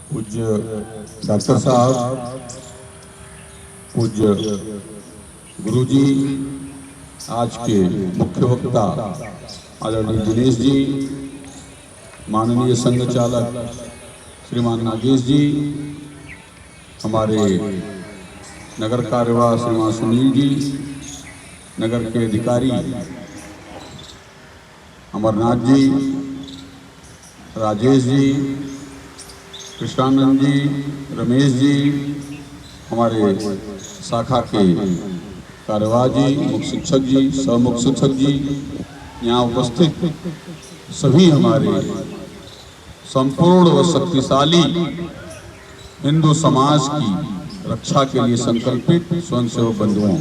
पूज्य डॉक्टर साहब, पूज्य गुरुजी, आज के मुख्य वक्ता आदरणीय दिनेश जी, माननीय संघ चालक श्रीमान नागेश जी, हमारे नगर कार्यवाह श्रीमान सुनील जी, नगर के अधिकारी अमरनाथ जी, राजेश जी, कृष्णानंद जी, रमेश जी, हमारे शाखा के कार्यवाह जी, मुख्य शिक्षक जी, सहमुख्य शिक्षक जी, यहाँ उपस्थित सभी हमारे संपूर्ण व शक्तिशाली हिंदू समाज की रक्षा के लिए संकल्पित स्वयंसेवक बंधुओं,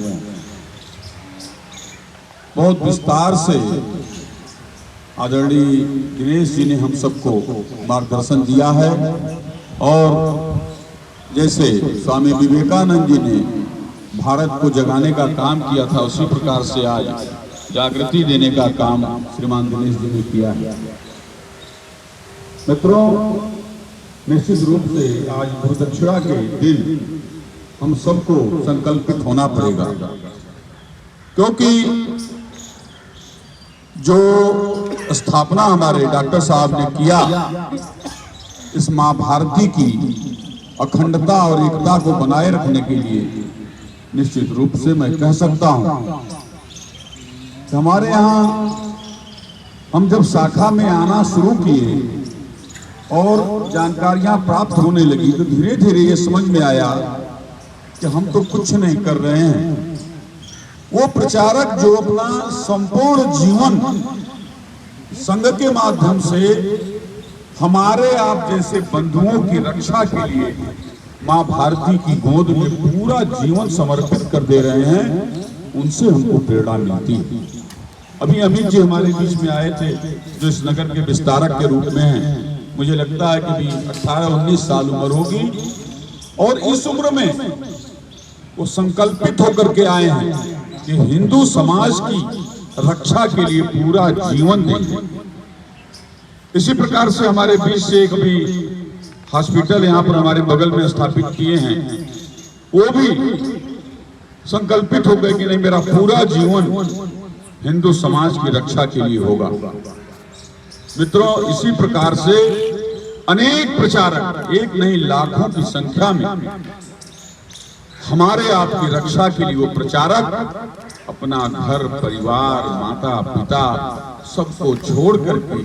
बहुत विस्तार से आदरणीय दिनेश जी ने हम सबको मार्गदर्शन दिया है और जैसे स्वामी विवेकानंद जी ने भारत को जगाने का काम किया था, उसी प्रकार से आज जागृति देने का काम श्रीमान दिनेश जी ने किया है। मित्रों, निश्चित रूप से आज गुरुदक्षिणा के दिन हम सबको संकल्पित होना पड़ेगा, क्योंकि जो स्थापना हमारे डॉक्टर साहब ने किया, इस मां भारती की अखंडता और एकता को बनाए रखने के लिए निश्चित रूप से मैं कह सकता हूं कि हमारे यहाँ हम जब शाखा में आना शुरू किए और जानकारियां प्राप्त होने लगी, तो धीरे धीरे ये समझ में आया कि हम तो कुछ नहीं कर रहे हैं। वो प्रचारक जो अपना संपूर्ण जीवन संघ के माध्यम से हमारे आप जैसे बंधुओं की रक्षा के लिए मां भारती की गोद में पूरा जीवन समर्पित कर दे रहे हैं, उनसे हमको प्रेरणा मिलती है। अभी अमित जी हमारे बीच में आए थे, जो इस नगर के विस्तारक के रूप में हैं। मुझे लगता है कि भी 18-19 साल उम्र होगी और इस उम्र में वो संकल्पित होकर के आए हैं कि हिंदू समाज की रक्षा के लिए पूरा जीवन देंगे। इसी प्रकार से हमारे बीच से एक भी हॉस्पिटल यहाँ पर हमारे बगल में स्थापित किए हैं, वो भी संकल्पित हो गए कि नहीं, मेरा पूरा जीवन हिंदू समाज की रक्षा के लिए होगा। मित्रों, इसी प्रकार से अनेक प्रचारक, एक नहीं लाखों की संख्या में हमारे आपकी रक्षा के लिए वो प्रचारक अपना घर परिवार, माता पिता सबको छोड़ करके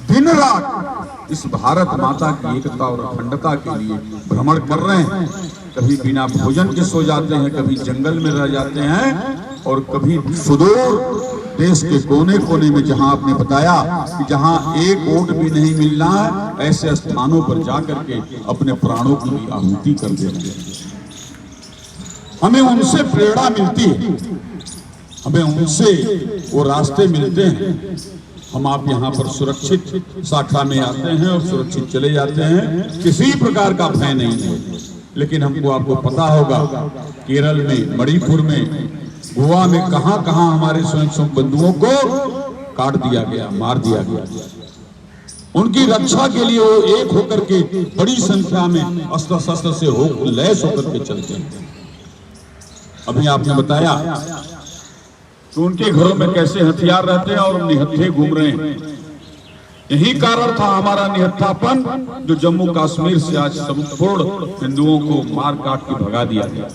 दिन रात इस भारत माता की एकता और अखंडता के लिए भ्रमण कर रहे हैं। कभी बिना भोजन के सो जाते हैं, कभी जंगल में रह जाते हैं और कभी सुदूर देश के कोने कोने में, जहां आपने बताया कि जहां एक वोट भी नहीं मिलना है, ऐसे स्थानों पर जाकर के अपने प्राणों की भी आहुति कर दे रहे हैं। हमें उनसे प्रेरणा मिलती है, हमें उनसे वो रास्ते मिलते हैं। हम आप यहाँ पर सुरक्षित शाखा में आते हैं और सुरक्षित चले जाते हैं, किसी प्रकार का भय नहीं है। लेकिन हमको आपको पता होगा, केरल में, मणिपुर में, गोवा में कहां कहां हमारे स्वयंसेवक बंधुओं को काट दिया गया, मार दिया गया। उनकी रक्षा के लिए वो एक होकर के बड़ी संख्या में अस्त्र शस्त्र से लैस होकर के चलते हैं। अभी आपने बताया कि उनके घरों में कैसे हथियार रहते हैं और निहत्थे घूम रहे हैं। यही कारण था हमारा निहत्थापन, जो जम्मू कश्मीर से आज संपूर्ण हिंदुओं को मार काट के भगा दिया गया।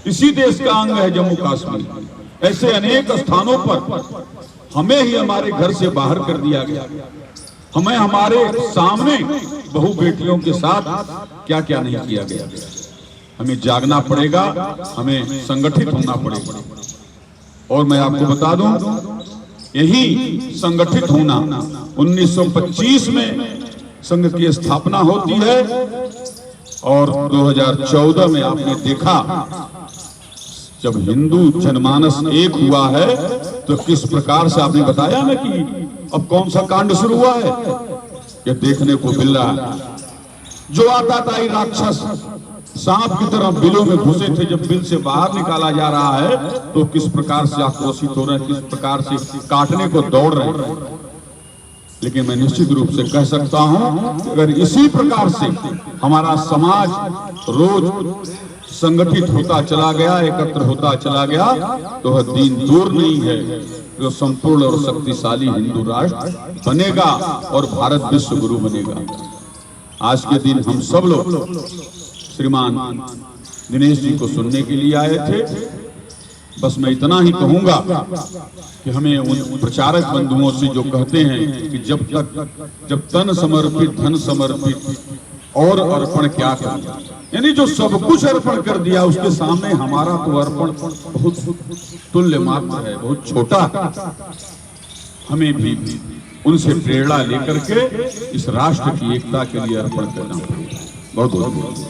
इसी देश का अंग है जम्मू कश्मीर। ऐसे अनेक स्थानों पर हमें ही हमारे घर से बाहर कर दिया गया। हमें हमारे सामने बहु बेटियों के साथ क्या क्या नहीं किया गया। हमें जागना पड़ेगा, हमें संगठित होना पड़ेगा। और मैं आपको बता दूं, यही संगठित होना 1925 में संघ की स्थापना होती है और 2014 में आपने देखा जब हिंदू जनमानस एक हुआ है, तो किस प्रकार से आपने बताया ना कि अब कौन सा कांड शुरू हुआ है, ये देखने को मिल रहा है। जो आता था ये राक्षस सांप की तरह बिलों में घुसे थे, जब बिल से बाहर निकाला जा रहा है तो किस प्रकार से आक्रोशित हो रहे हैं, किस प्रकार से काटने को दौड़ रहे हैं। लेकिन मैं निश्चित रूप से कह सकता हूं कि अगर इसी प्रकार से हमारा समाज रोज संगठित होता चला गया, एकत्र होता चला गया, तो वह दिन दूर नहीं है जो संपूर्ण और शक्तिशाली हिंदू राष्ट्र बनेगा और भारत विश्व गुरु बनेगा। आज के दिन हम सब लोग श्रीमान दिनेश जी को सुनने के लिए आए थे। बस मैं इतना ही कहूंगा कि हमें उन प्रचारक बंधुओं से जो कहते हैं कि जब तन समर्पित धन समर्पित और अर्पण क्या कर, यानी जो सब कुछ अर्पण कर दिया उसके सामने हमारा तो अर्पण बहुत तुल्य मात्र है, बहुत छोटा है। हमें भी उनसे प्रेरणा लेकर के इस राष्ट्र की एकता के लिए अर्पण करना पड़ेगा। बहुत बहुत